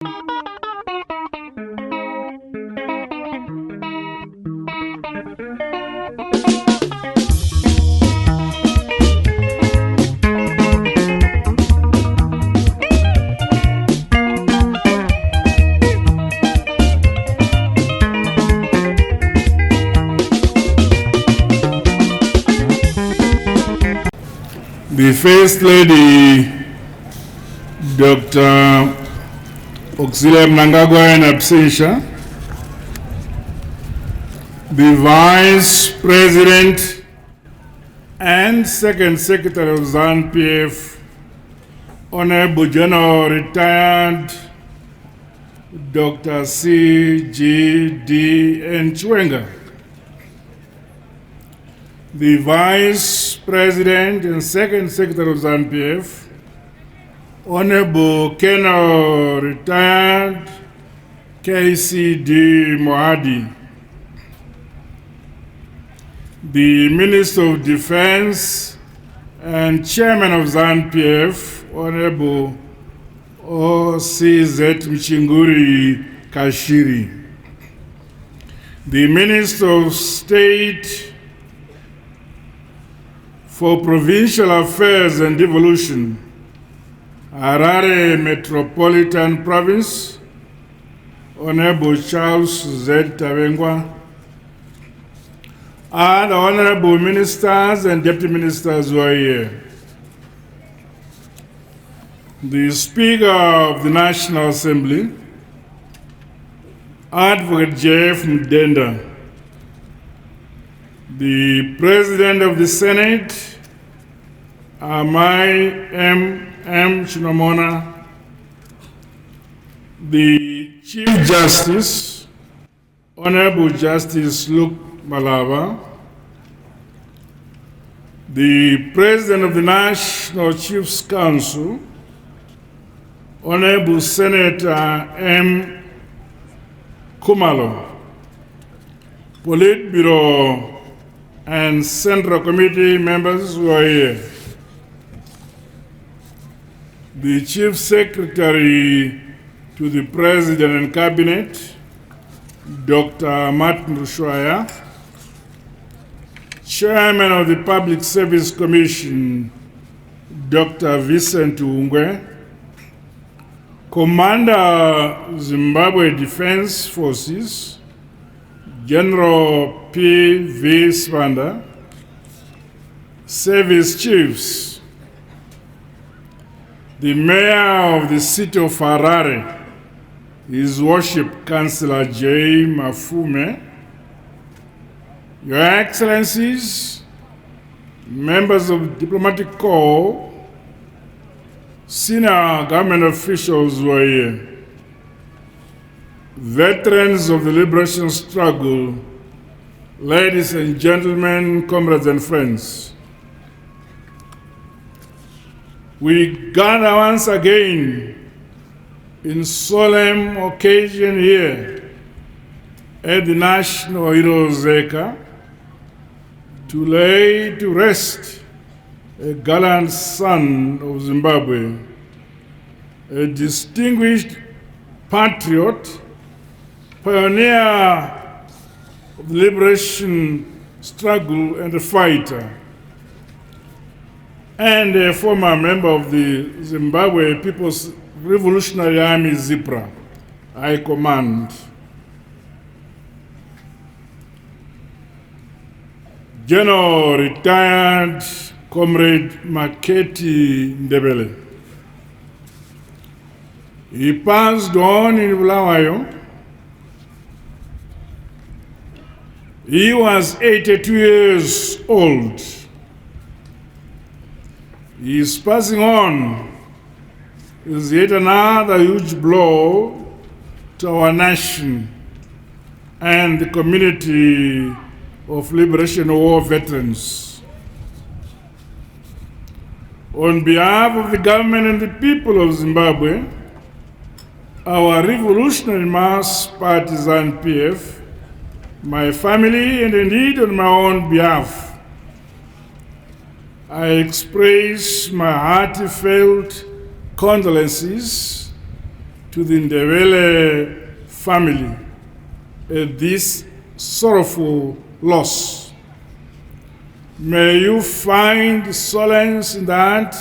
The First Lady, Dr. Mthuli Ncu in absentia, the Vice President and Second Secretary of Zanu PF, Honorable General Retired Dr. C.G.D. Ncube, the Vice President and Second Secretary of Zanu PF, Honorable Colonel Retired KCD Mohadi, the Minister of Defense and Chairman of Zanu PF, Honorable OCZ Mchinguri Kashiri, the Minister of State for Provincial Affairs and Devolution, Harare Metropolitan Province, Honorable Charles Z. Tavengwa, and Honorable Ministers and Deputy Ministers who are here. The Speaker of the National Assembly, Advocate Jeff Mdenda, the President of the Senate, Amai M. Chinomona, the Chief Justice, Honorable Justice Luke Malava, the President of the National Chiefs Council, Honorable Senator M. Kumalo, Politburo and Central Committee members who are here, the Chief Secretary to the President and Cabinet, Dr. Martin Rushoya, Chairman of the Public Service Commission, Dr. Vincent Ungwe, Commander Zimbabwe Defense Forces, General P.V. Svanda, Service Chiefs, the Mayor of the City of Harare, His Worship Councillor J. Mafume, Your Excellencies, members of the Diplomatic Corps, senior government officials who are here, veterans of the liberation struggle, ladies and gentlemen, comrades and friends. We gather once again in solemn occasion here at the National Heroes Acre to lay to rest a gallant son of Zimbabwe, a distinguished patriot, pioneer of the liberation struggle and a fighter, and a former member of the Zimbabwe People's Revolutionary Army, ZiPRA, I command. General Retired Comrade Maketi Ndebele. He passed on in Bulawayo. He was 82 years old. His passing on is yet another huge blow to our nation and the community of Liberation War veterans. On behalf of the government and the people of Zimbabwe, our Revolutionary Mass Party Zanu PF, my family, and indeed on my own behalf, I express my heartfelt condolences to the Ndebele family at this sorrowful loss. May you find solace in that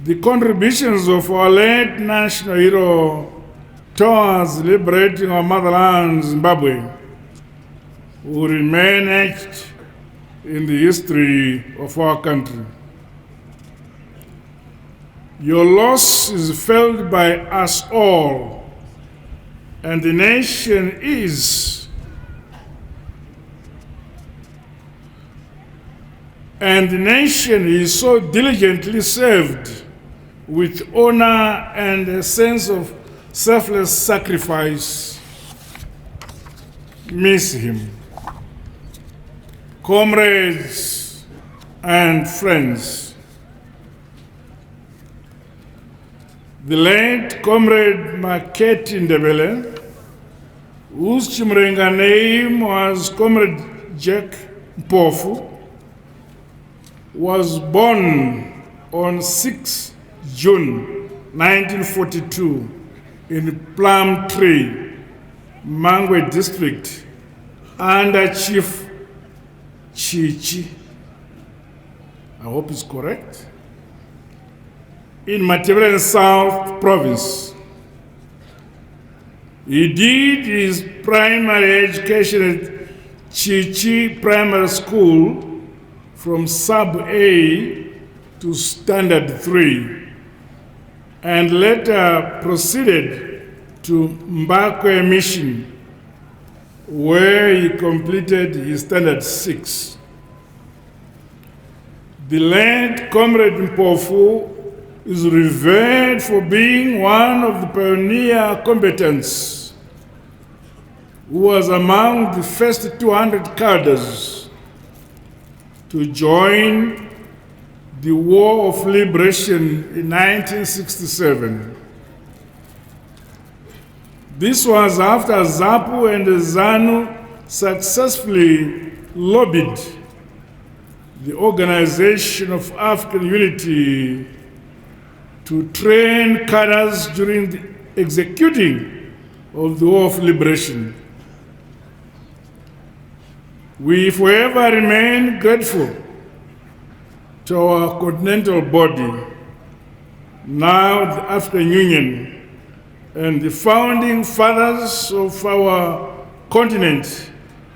the contributions of our late national hero towards liberating our motherland, Zimbabwe, will remain etched in the history of our country. Your loss is felt by us all, and the nation is so diligently served with honor and a sense of selfless sacrifice. Miss him. Comrades and friends, the late Comrade Maketi Ndebele, whose Chimurenga name was Comrade Jack Mpofu, was born on 6 June 1942 in Plum Tree, Mangwe District, under Chief Chichi, I hope it's correct, in Ndebele South Province. He did his primary education at Chichi Primary School from Sub A to Standard 3, and later proceeded to Mbakwe Mission, where he completed his Standard 6. The late Comrade Mpofu is revered for being one of the pioneer combatants who was among the first 200 cadres to join the War of Liberation in 1967. This was after ZAPU and ZANU successfully lobbied the Organization of African Unity to train cadres during the executing of the War of Liberation. We forever remain grateful to our continental body, now the African Union, and the founding fathers of our continent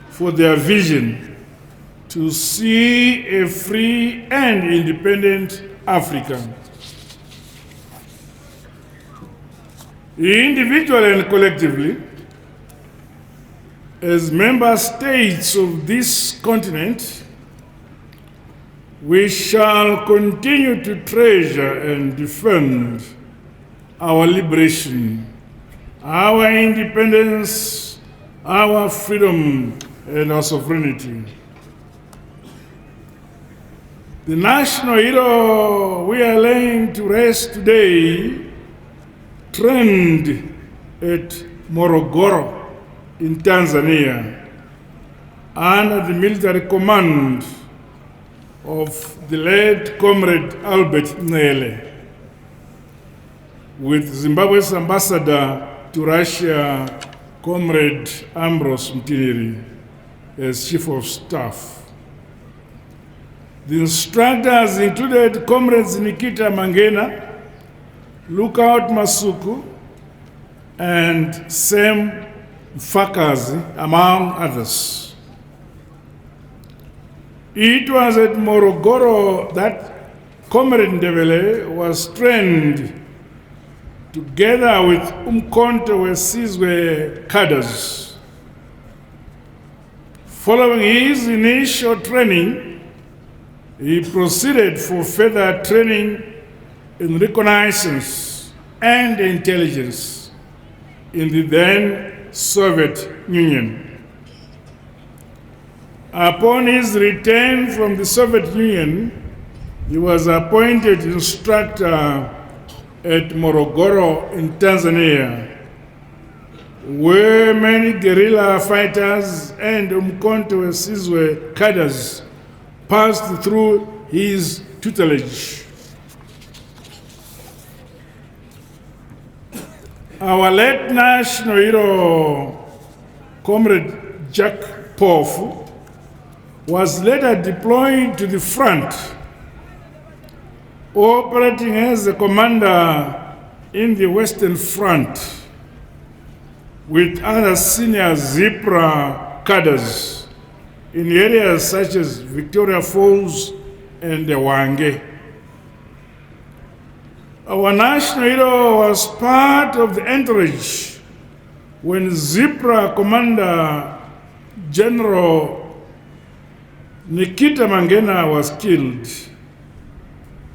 for their vision to see a free and independent Africa. Individually and collectively, as member states of this continent, we shall continue to treasure and defend our liberation, our independence, our freedom, and our sovereignty. The national hero we are laying to rest today trained at Morogoro in Tanzania under the military command of the late Comrade Albert Ndebele, with Zimbabwe's ambassador to Russia, Comrade Ambrose Mthuli, as Chief of Staff. The instructors included Comrades Nikita Mangena, Lookout Masuku, and Sam Mfakazi, among others. It was at Morogoro that Comrade Ndebele was trained together with Umkhonto Wesizwe cadres. Following his initial training, he proceeded for further training in reconnaissance and intelligence in the then Soviet Union. Upon his return from the Soviet Union, he was appointed instructor at Morogoro in Tanzania, where many guerrilla fighters and Umkhonto Wesizwe cadres passed through his tutelage. Our late national hero, Comrade Jack Pofu, was later deployed to the front, operating as a commander in the Western Front with other senior ZIPRA cadres in areas such as Victoria Falls and Wange. Our national hero was part of the entourage when ZIPRA Commander General Nikita Mangena was killed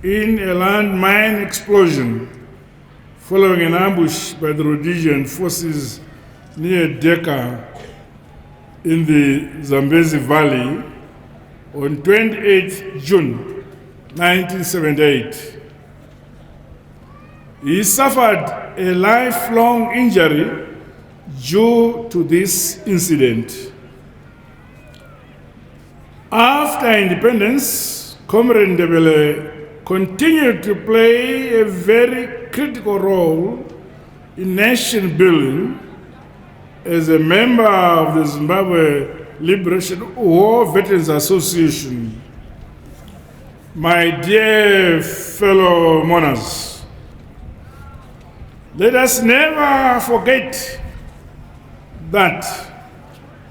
in a landmine explosion following an ambush by the Rhodesian forces near Deka in the Zambezi Valley on 28 June 1978. He suffered a lifelong injury due to this incident. After independence, Comrade Ndebele continued to play a very critical role in nation building as a member of the Zimbabwe Liberation War Veterans Association. My dear fellow mourners, let us never forget that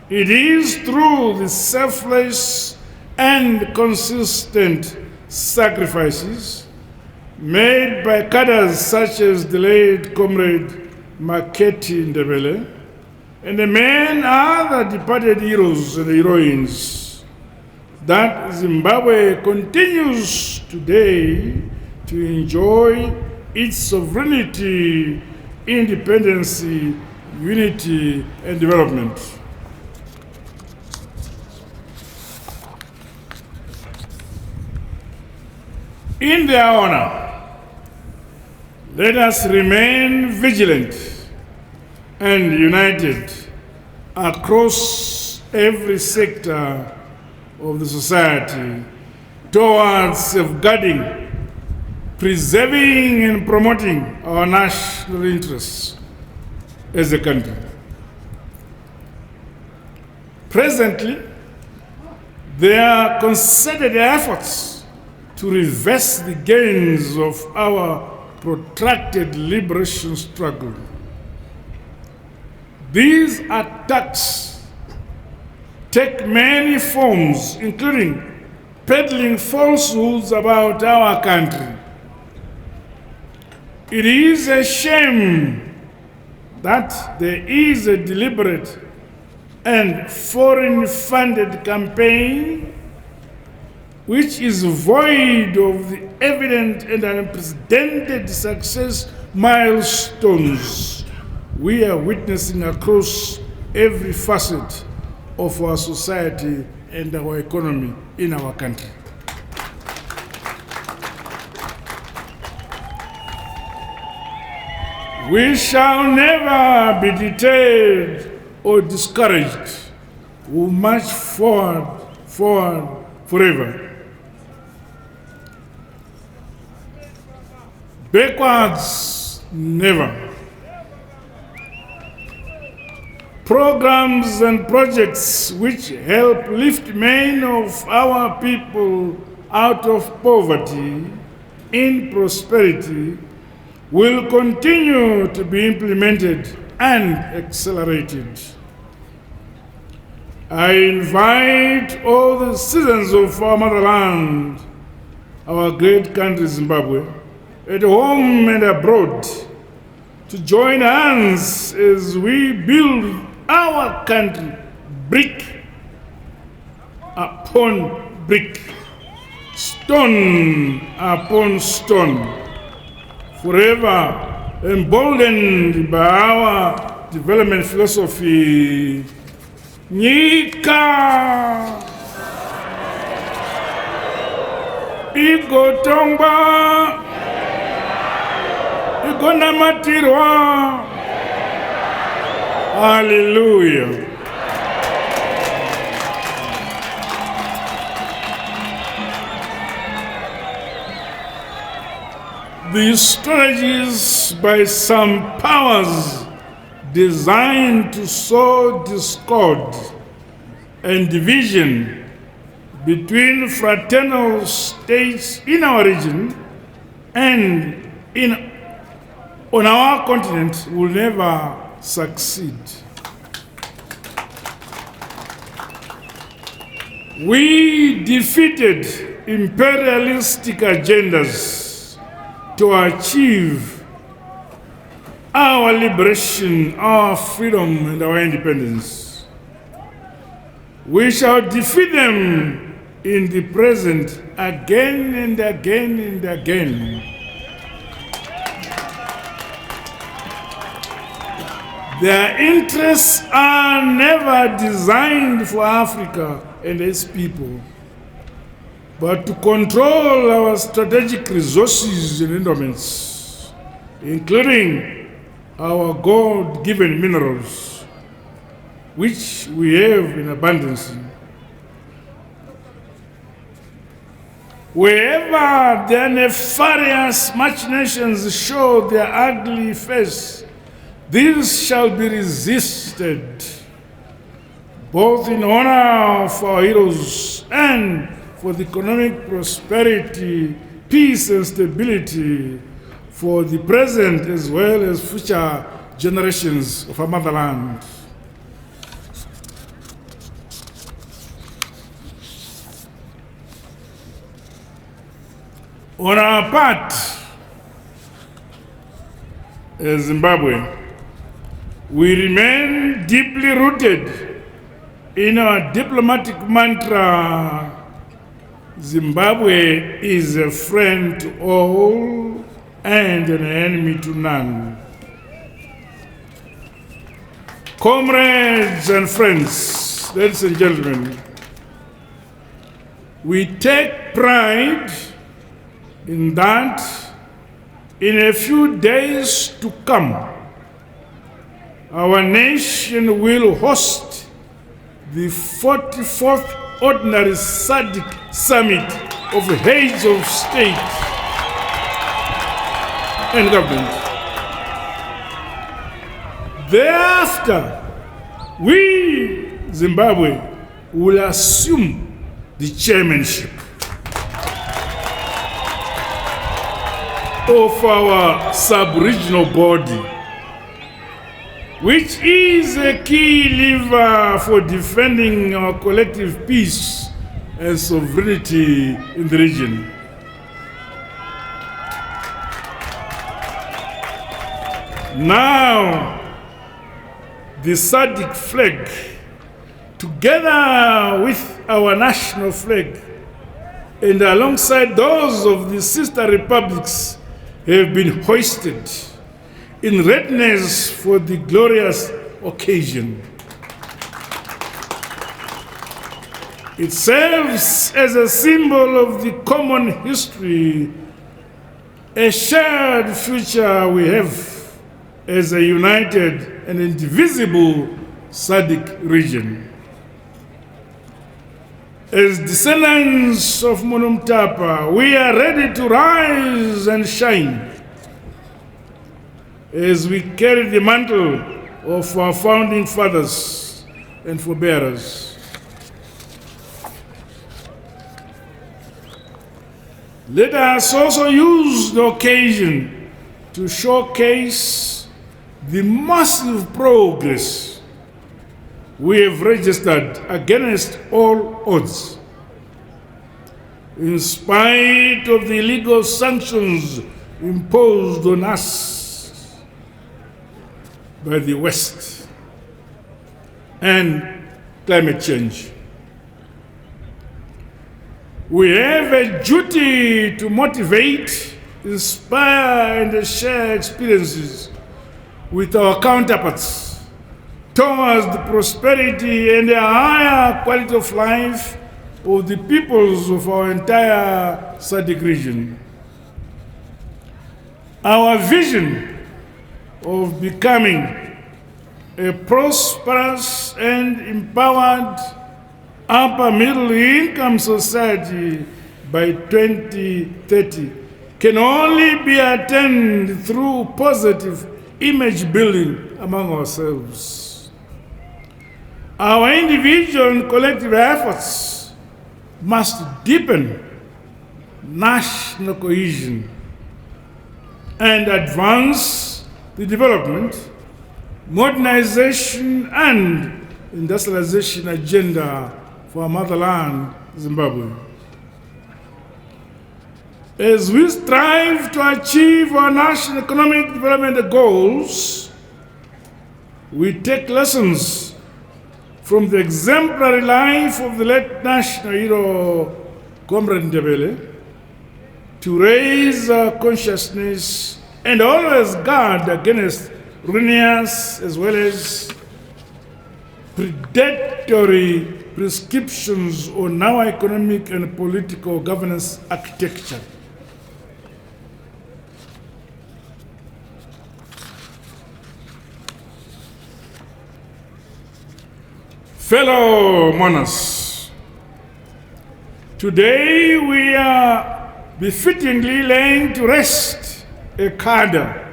it is through the selfless and consistent sacrifices made by cadres such as the late Comrade Maketi Ndebele and the many other departed heroes and heroines that Zimbabwe continues today to enjoy its sovereignty, independence, unity, and development. In their honor, let us remain vigilant and united across every sector of the society towards safeguarding, preserving and promoting our national interests as a country. Presently, there are concerted efforts to reverse the gains of our protracted liberation struggle. These attacks take many forms, including peddling falsehoods about our country. It is a shame that there is a deliberate and foreign-funded campaign which is void of the evident and unprecedented success milestones we are witnessing across every facet of our society and our economy in our country. We shall never be deterred or discouraged. We march forward forever. Backwards, never. Programs and projects which help lift many of our people out of poverty in prosperity will continue to be implemented and accelerated. I invite all the citizens of our motherland, our great country Zimbabwe, at home and abroad, to join hands as we build our country brick upon brick, stone upon stone, forever emboldened by our development philosophy. Nyika igotongwa igonamatirwa. Hallelujah. The the strategies by some powers designed to sow discord and division between fraternal states in our region and on our continent will never succeed. We defeated imperialistic agendas to achieve our liberation, our freedom, and our independence. We shall defeat them in the present again and again and again. Their interests are never designed for Africa and its people, but to control our strategic resources and endowments, including our God-given minerals, which we have in abundance. Wherever their nefarious machinations show their ugly face, these shall be resisted, both in honor of our heroes and for the economic prosperity, peace, and stability for the present as well as future generations of our motherland. On our part, as Zimbabwe, we remain deeply rooted in our diplomatic mantra: Zimbabwe is a friend to all and an enemy to none. Comrades and friends, ladies and gentlemen, we take pride in that in a few days to come, our nation will host the 44th Ordinary SADC Summit of Heads of State and Government. Thereafter, we, Zimbabwe, will assume the chairmanship of our sub-regional body, which is a key lever for defending our collective peace and sovereignty in the region. Now, the SADC flag, together with our national flag, and alongside those of the sister republics, have been hoisted in readiness for the glorious occasion. It serves as a symbol of the common history, a shared future we have as a united and indivisible SADC region. As descendants of Munumtapa, we are ready to rise and shine as we carry the mantle of our founding fathers and forebearers. Let us also use the occasion to showcase the massive progress we have registered against all odds. In spite of the illegal sanctions imposed on us by the West and climate change, we have a duty to motivate, inspire, and share experiences with our counterparts towards the prosperity and a higher quality of life of the peoples of our entire SADC region. Our vision of becoming a prosperous and empowered upper middle income society by 2030 can only be attained through positive image building among ourselves. Our individual and collective efforts must deepen national cohesion and advance the development, modernization, and industrialization agenda for our motherland, Zimbabwe. As we strive to achieve our national economic development goals, we take lessons from the exemplary life of the late national hero, Comrade Ndebele, to raise our consciousness and always guard against ruinous as well as predatory prescriptions on our economic and political governance architecture. Fellow mourners, today we are befittingly laying to rest a cadre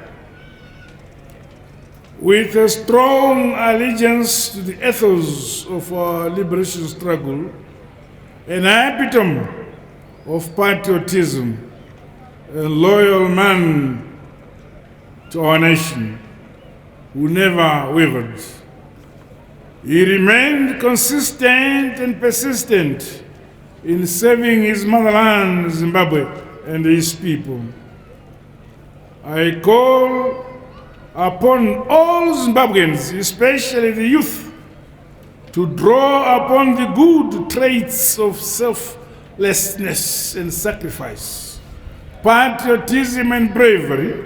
with a strong allegiance to the ethos of our liberation struggle, an epitome of patriotism, a loyal man to our nation who never wavered. He remained consistent and persistent in serving his motherland, Zimbabwe, and his people. I call upon all Zimbabweans, especially the youth, to draw upon the good traits of selflessness and sacrifice, patriotism and bravery,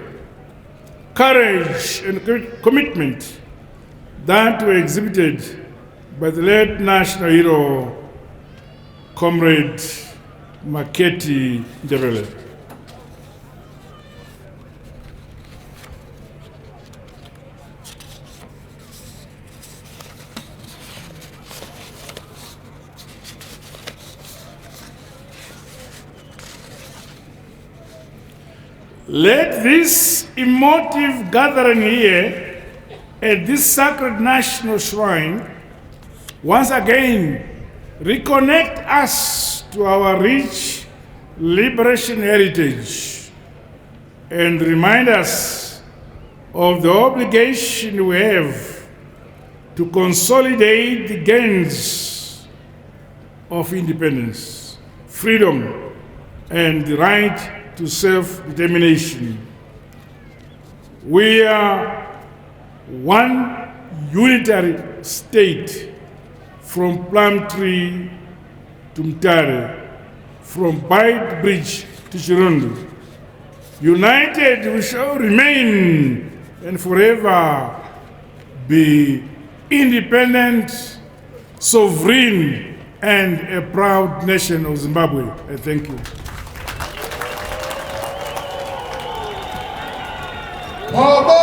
courage and commitment that were exhibited by the late national hero, Comrade Ndebele. Let this emotive gathering here at this sacred national shrine once again reconnect us to our rich liberation heritage and remind us of the obligation we have to consolidate the gains of independence, freedom, and the right to self-determination. We are one unitary state, from Plumtree to Mtare, from Bight Bridge to Chirundu. United we shall remain and forever be independent, sovereign, and a proud nation of Zimbabwe. I thank you. Pauper!